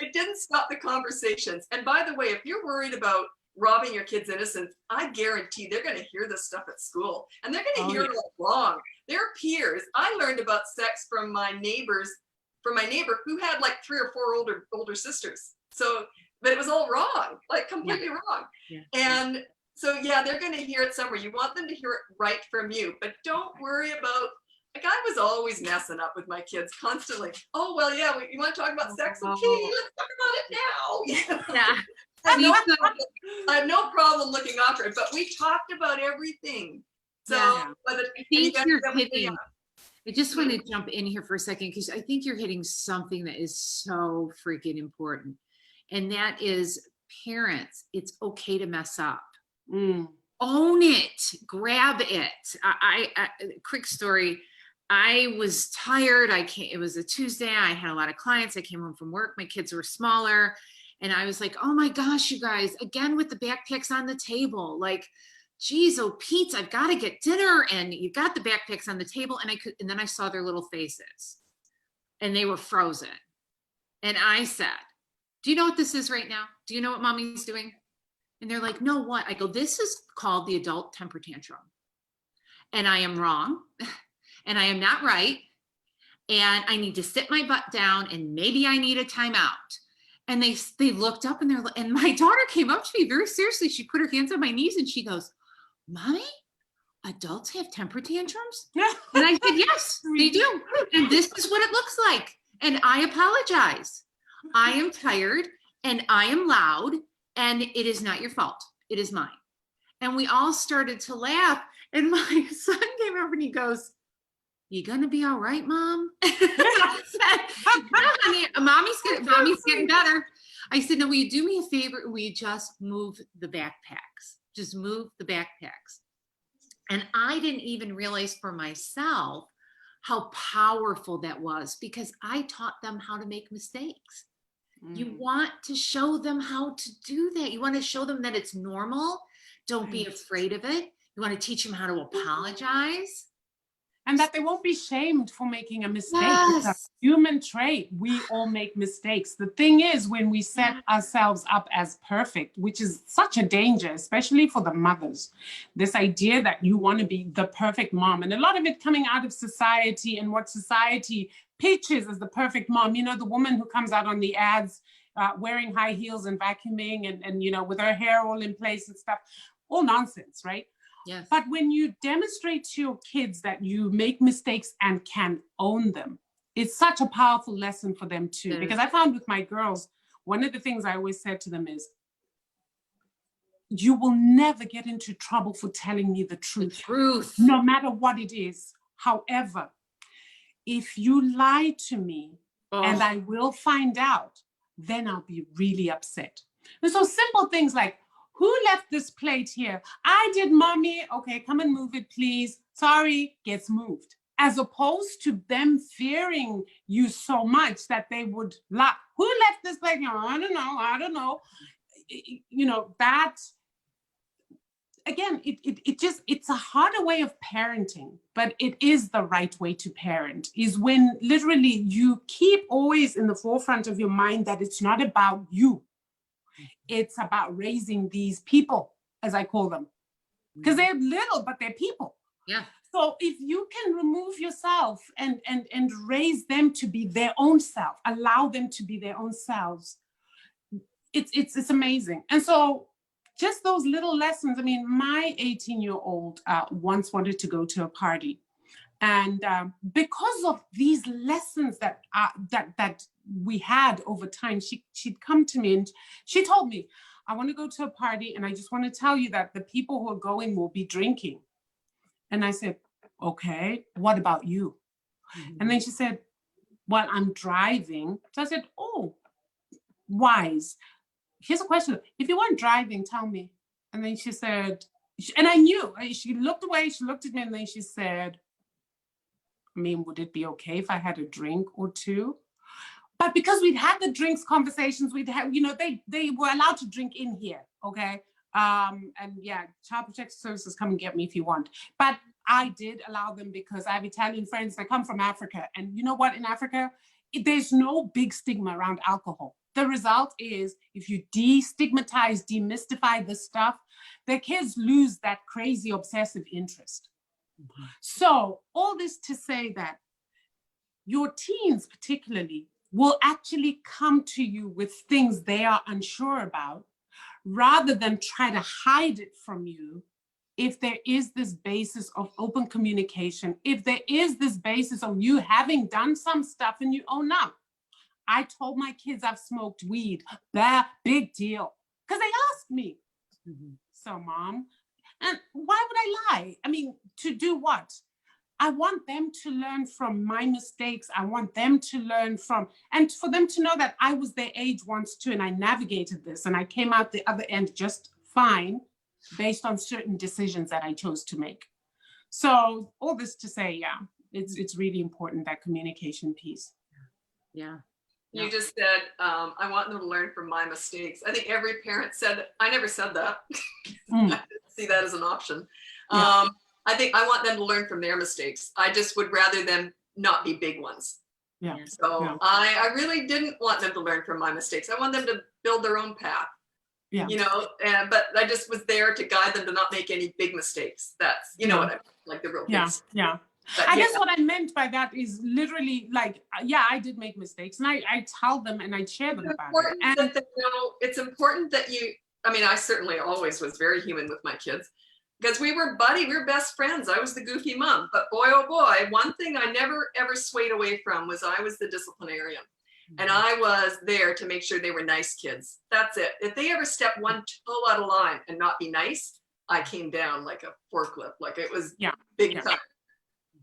It didn't stop the conversations. And by the way, if you're worried about robbing your kids' innocence, I guarantee they're going to hear this stuff at school, and they're going to hear it all along. Their peers. I learned about sex from my neighbor who had like 3 or 4 older sisters. So, but it was all wrong, like completely wrong. Yeah. And so, yeah, they're going to hear it somewhere. You want them to hear it right from you, but don't worry about. Like I was always messing up with my kids constantly. Oh, well, yeah, you want to talk about sex? Okay, let's talk about it now. Yeah. I have no problem looking after it, but we talked about everything. So, Yeah. but I think you're hitting. I just want to jump in here for a second because I think you're hitting something that is so freaking important, and that is parents. It's okay to mess up. Own it. Grab it. I quick story. I was tired. It was a Tuesday. I had a lot of clients. I came home from work. My kids were smaller. And I was like, oh my gosh, you guys, again with the backpacks on the table. Like, geez, oh, Pete, I've got to get dinner. And you got the backpacks on the table. And then I saw their little faces and they were frozen. And I said, do you know what this is right now? Do you know what mommy's doing? And they're like, no, what? I go, this is called the adult temper tantrum. And I am wrong. And I am not right. And I need to sit my butt down and maybe I need a timeout. And they looked up and my daughter came up to me very seriously. She put her hands on my knees and she goes, Mommy, adults have temper tantrums? And I said, yes, they do. And this is what it looks like. And I apologize. I am tired and I am loud and it is not your fault. It is mine. And we all started to laugh. And my son came over and he goes, you gonna be all right, Mom? I said, no, honey, mommy's getting better. I said, no, will you do me a favor? Will you just move the backpacks? Just move the backpacks. And I didn't even realize for myself how powerful that was because I taught them how to make mistakes. You want to show them how to do that. You want to show them that it's normal. Don't be afraid of it. You want to teach them how to apologize. And that they won't be shamed for making a mistake. Yes. It's a human trait. We all make mistakes. The thing is, when we set ourselves up as perfect, which is such a danger, especially for the mothers, this idea that you want to be the perfect mom, and a lot of it coming out of society and what society pitches as the perfect mom. You know, the woman who comes out on the ads wearing high heels and vacuuming and you know, with her hair all in place and stuff, all nonsense, right? Yes. But when you demonstrate to your kids that you make mistakes and can own them, it's such a powerful lesson for them too. Because I found with my girls, one of the things I always said to them is, you will never get into trouble for telling me the truth. No matter what it is. However, if you lie to me and I will find out, then I'll be really upset. And so simple things like, who left this plate here? I did, Mommy. Okay, come and move it, please. Sorry, gets moved. As opposed to them fearing you so much that they would lie. Who left this plate here? I don't know. You know, that, again, it's a harder way of parenting, but it is the right way to parent, is when literally you keep always in the forefront of your mind that it's not about you. It's about raising these people, as I call them, because they're little, but they're people. Yeah. So if you can remove yourself and raise them to be their own self, allow them to be their own selves, it's amazing. And so just those little lessons. I mean, my 18-year-old once wanted to go to a party. And because of these lessons that we had over time, she'd come to me and she told me, I want to go to a party and I just want to tell you that the people who are going will be drinking. And I said, okay, what about you? And then she said, while I'm driving. So I said, oh, wise. Here's a question. If you weren't driving, tell me. And then she said, and I knew, she looked away, she looked at me, and then she said, I mean, would it be okay if I had a drink or two? But because we'd had the drinks conversations, we'd have, you know, they were allowed to drink in here, okay? And yeah, Child Protective Services, come and get me if you want. But I did allow them because I have Italian friends that come from Africa. And you know what, in Africa, there's no big stigma around alcohol. The result is if you destigmatize, demystify this stuff, the kids lose that crazy obsessive interest. Mm-hmm. So all this to say that your teens particularly will actually come to you with things they are unsure about, rather than try to hide it from you. If there is this basis of open communication, if there is this basis of you having done some stuff and you own up. I told my kids I've smoked weed, that big deal, because they asked me. Mm-hmm. So mom, and why would I lie? I mean, to do what? I want them to learn from my mistakes. I want them to learn from, and for them to know that I was their age once too, and I navigated this and I came out the other end just fine based on certain decisions that I chose to make. So all this to say, yeah, it's really important, that communication piece. Yeah. You just said, I want them to learn from my mistakes. I think every parent said that. I never said that. I didn't see that as an option. Yeah. I think I want them to learn from their mistakes. I just would rather them not be big ones. Yeah. So yeah. I really didn't want them to learn from my mistakes. I want them to build their own path. Yeah. You know, but I just was there to guide them to not make any big mistakes. That's, you know what I mean, like the real things. Yeah. But, I guess what I meant by that is literally like, yeah, I did make mistakes, and I tell them and I share them about it. And it's important that you, I mean, I certainly always was very human with my kids because we were best friends. I was the goofy mom, but boy, oh boy, one thing I never ever swayed away from was I was the disciplinarian. And I was there to make sure they were nice kids. That's it. If they ever stepped one toe out of line and not be nice, I came down like a forklift, like it was big time.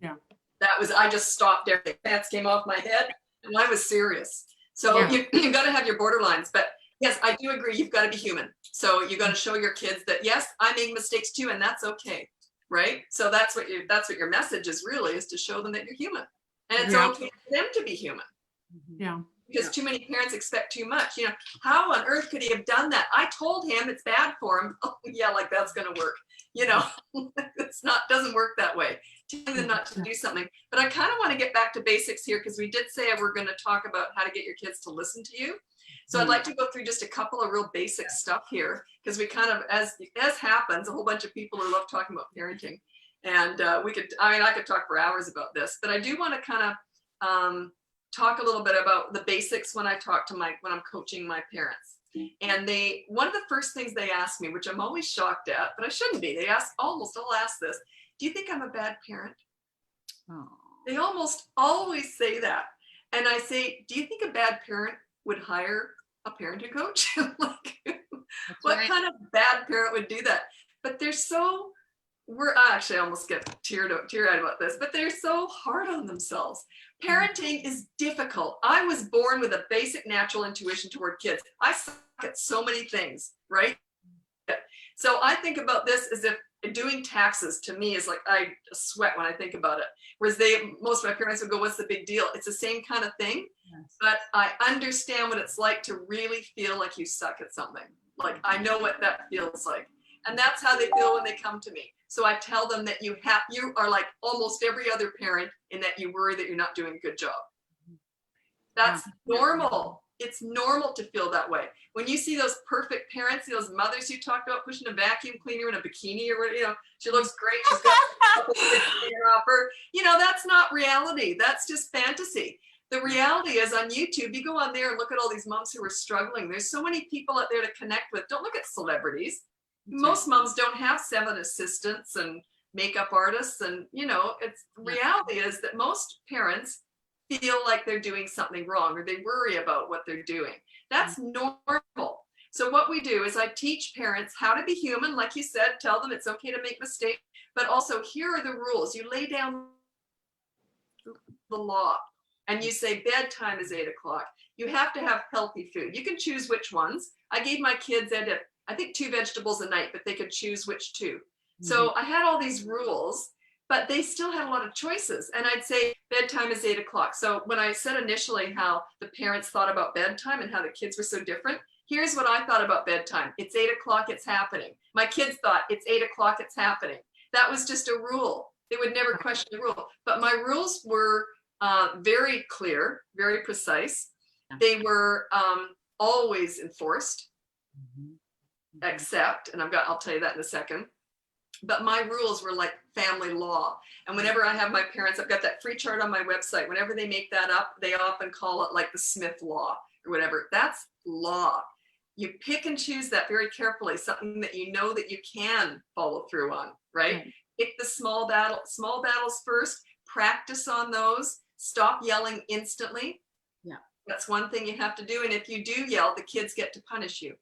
Yeah. That was, I just stopped everything. Pants came off my head and I was serious. So you've got to have your borderlines. But yes, I do agree. You've got to be human. So you got to show your kids that, yes, I make mistakes too, and that's okay. Right. So that's what your message is really, is to show them that you're human. And it's okay for them to be human. Yeah. Because too many parents expect too much. You know, how on earth could he have done that? I told him it's bad for him. Oh yeah, like that's gonna work. You know, doesn't work that way. Telling them not to do something. But I kind of want to get back to basics here, because we did say we're going to talk about how to get your kids to listen to you. So I'd like to go through just a couple of real basic stuff here, because we kind of, as happens, a whole bunch of people who love talking about parenting. And I could talk for hours about this, but I do want to kind of talk a little bit about the basics when I talk to when I'm coaching my parents. And one of the first things they ask me, which I'm always shocked at, but I shouldn't be, they almost all ask this: do you think I'm a bad parent? Oh. They almost always say that. And I say, do you think a bad parent would hire a parenting coach? Like, what kind of bad parent would do that? But I actually almost get teary-eyed about this, but they're so hard on themselves. Parenting is difficult. I was born with a basic natural intuition toward kids. I suck at so many things, right? So I think about this as if doing taxes to me is like, I sweat when I think about it. Whereas most of my parents would go, what's the big deal? It's the same kind of thing. Yes. But I understand what it's like to really feel like you suck at something. Like, I know what that feels like. And that's how they feel when they come to me. So I tell them that you are like almost every other parent, in that you worry that you're not doing a good job. That's normal. It's normal to feel that way. When you see those perfect parents, those mothers you talked about pushing a vacuum cleaner in a bikini, or you know, she looks great, she's got off her. You know, that's not reality. That's just fantasy. The reality is, on YouTube, you go on there and look at all these moms who are struggling. There's so many people out there to connect with. Don't look at celebrities. Most moms don't have 7 assistants and makeup artists. And, you know, reality is that most parents feel like they're doing something wrong, or they worry about what they're doing. That's normal. So what we do is I teach parents how to be human. Like you said, tell them it's okay to make mistakes, but also here are the rules. You lay down the law. and you say bedtime is 8 o'clock, you have to have healthy food. You can choose which ones. I gave my kids, I think 2 vegetables a night, but they could choose which 2. So I had all these rules, but they still had a lot of choices. And I'd say bedtime is 8 o'clock. So when I said initially how the parents thought about bedtime and how the kids were so different, here's what I thought about bedtime. It's 8 o'clock, it's happening. My kids thought it's 8 o'clock, it's happening. That was just a rule. They would never question the rule. But my rules were very clear, very precise. They were always enforced, except, and I'll tell you that in a second. But my rules were like family law. And whenever I have my parents, I've got that free chart on my website. Whenever they make that up, they often call it like the Smith law or whatever. That's law. You pick and choose that very carefully, something that you know that you can follow through on, right? Pick the small battles first, practice on those, stop yelling instantly. Yeah. That's one thing you have to do. And if you do yell, the kids get to punish you.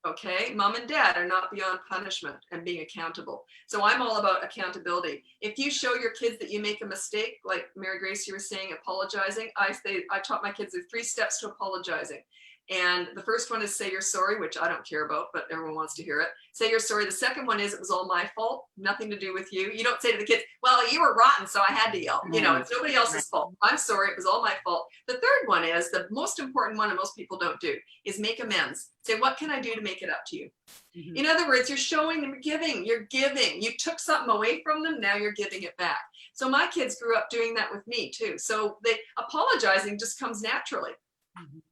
Okay, mom and dad are not beyond punishment and being accountable. So I'm all about accountability. If you show your kids that you make a mistake, like Mary Grace, you were saying, apologizing, I taught my kids there are 3 steps to apologizing. And the first one is say you're sorry, which I don't care about, but everyone wants to hear it. Say you're sorry. The second one is it was all my fault, nothing to do with you. You don't say to the kids, well, you were rotten, so I had to yell. You know, it's nobody else's fault. I'm sorry, it was all my fault. The third one is the most important one, and most people don't do, is make amends. Say, what can I do to make it up to you? In other words, you're showing them giving. You're giving. You took something away from them, now you're giving it back. So my kids grew up doing that with me too. So apologizing just comes naturally.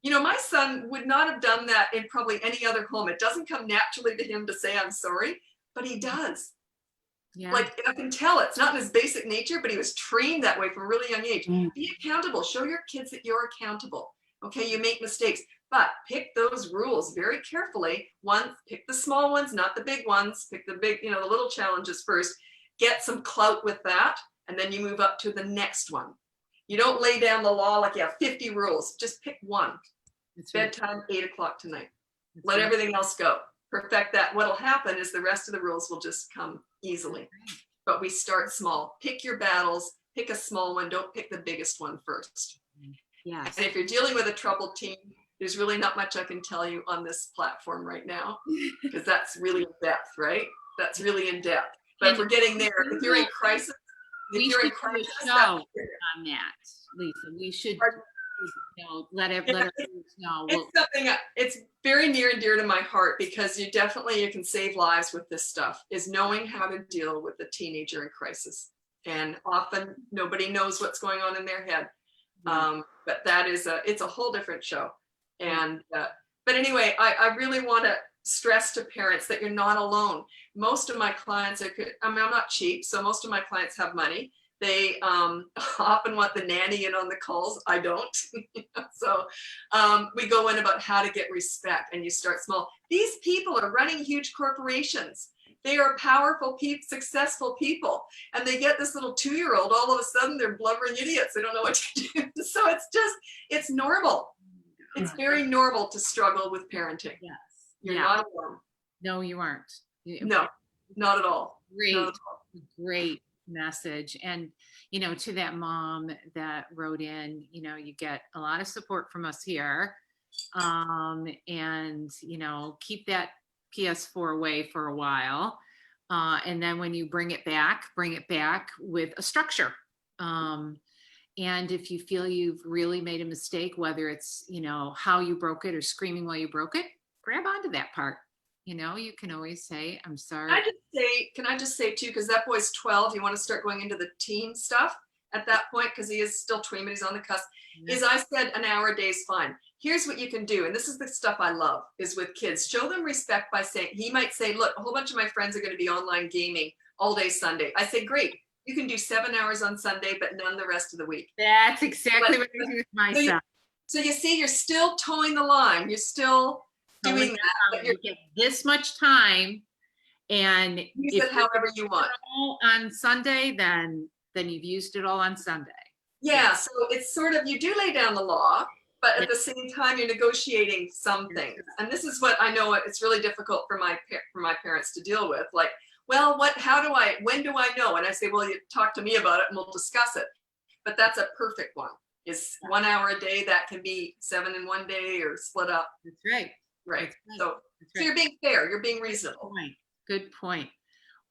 You know, my son would not have done that in probably any other home. It doesn't come naturally to him to say, I'm sorry, but he does. Yeah. Like, I can tell it's not in his basic nature, but he was trained that way from a really young age. Be accountable. Show your kids that you're accountable. Okay, you make mistakes, but pick those rules very carefully. Pick the small ones, not the big ones. Pick the big, the little challenges first. Get some clout with that, and then you move up to the next one. You don't lay down the law like you have 50 rules. Just pick one. It's bedtime, 8 o'clock tonight. Let everything else go. Perfect that. What'll happen is the rest of the rules will just come easily. But we start small. Pick your battles. Pick a small one. Don't pick the biggest one first. Yes. And if you're dealing with a troubled teen, there's really not much I can tell you on this platform right now, because that's really in depth, right? That's really in depth. But if we're getting there, if you're in crisis, we should do a show on that, Lisa. We should let our viewers know. It's something, it's very near and dear to my heart, because you can save lives with this stuff, is knowing how to deal with a teenager in crisis. And often nobody knows what's going on in their head. But it's a whole different show. And, but anyway, I really want to stress to parents that you're not alone. Most of my clients I'm not cheap, so most of my clients have money. They often want the nanny in on the calls. I don't. So we go in about how to get respect, and you start small. These people are running huge corporations. They are powerful, successful people, and they get this little 2-year-old. All of a sudden, they're blubbering idiots. They don't know what to do. So it's normal. It's very normal to struggle with parenting. Yes. You're not alone. No, you aren't. No, not at all. Great message. And, to that mom that wrote in, you get a lot of support from us here. And, keep that PS4 away for a while. And then when you bring it back with a structure. And if you feel you've really made a mistake, whether it's, how you broke it or screaming while you broke it, grab onto that part. You can always say, I'm sorry. Can I just say too, because that boy's 12, you want to start going into the teen stuff at that point, because he is still tween, but he's on the cusp, is I said an hour a day is fine. Here's what you can do. And this is the stuff I love, is with kids, show them respect by saying, he might say, look, a whole bunch of my friends are going to be online gaming all day Sunday. I say, great. You can do 7 hours on Sunday, but none the rest of the week. That's exactly what I do with my son. So you see, you're still towing the line. You're still doing that. You get this much time, and use it however you want. On Sunday, then you've used it all on Sunday. Yeah, so it's sort of, you do lay down the law, but at the same time, you're negotiating some things. And this is what I know it's really difficult for my parents to deal with. Like, well, when do I know? And I say, well, you talk to me about it and we'll discuss it. but that's a perfect one. Is 1 hour a day that can be 7 in one day or split up. That's right. Right. That's right. So, That's so right. you're being fair. You're being reasonable. Point. Good point.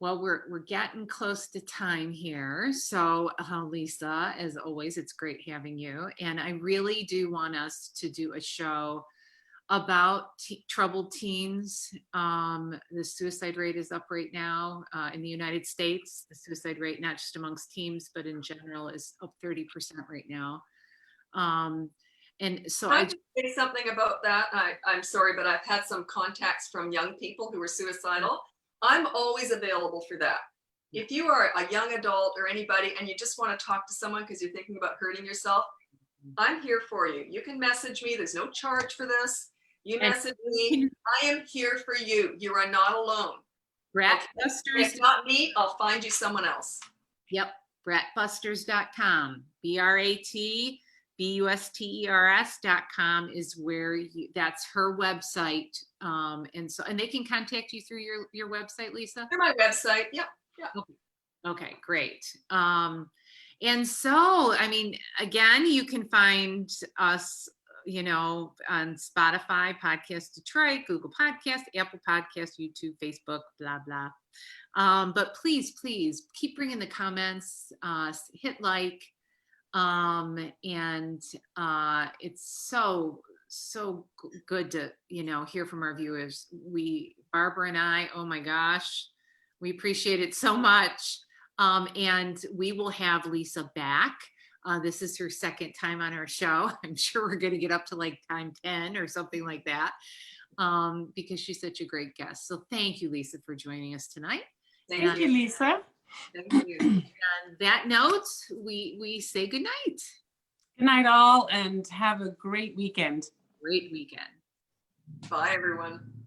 Well, we're getting close to time here. So, Lisa, as always, it's great having you. And I really do want us to do a show about troubled teens. The suicide rate is up right now in the United States. The suicide rate, not just amongst teens, but in general, is up 30% right now. And so I just say something about that. I'm sorry, but I've had some contacts from young people who are suicidal. I'm always available for that. If you are a young adult or anybody and you just want to talk to someone because you're thinking about hurting yourself, I'm here for you. You can message me. There's no charge for this. You message me. I am here for you. You are not alone. Bratbusters. If not me, I'll find you someone else. Yep. Bratbusters.com. BratBusters.com is where that's her website. And they can contact you through your website, Lisa? Through my website. Yep. Okay, great. And so, I mean, again, you can find us, on Spotify, Podcast Detroit, Google Podcast, Apple Podcast, YouTube, Facebook, blah, blah. But please keep bringing the comments, hit like, and it's so good to, hear from our viewers. Barbara and I, oh my gosh, we appreciate it so much. And we will have Lisa back. This is her second time on our show. I'm sure we're going to get up to like time 10 or something like that, because she's such a great guest. So thank you, Lisa, for joining us tonight. Thank you, Lisa. Thank you. On that note, we say good night. Good night, all, and have a great weekend. Great weekend. Bye, everyone.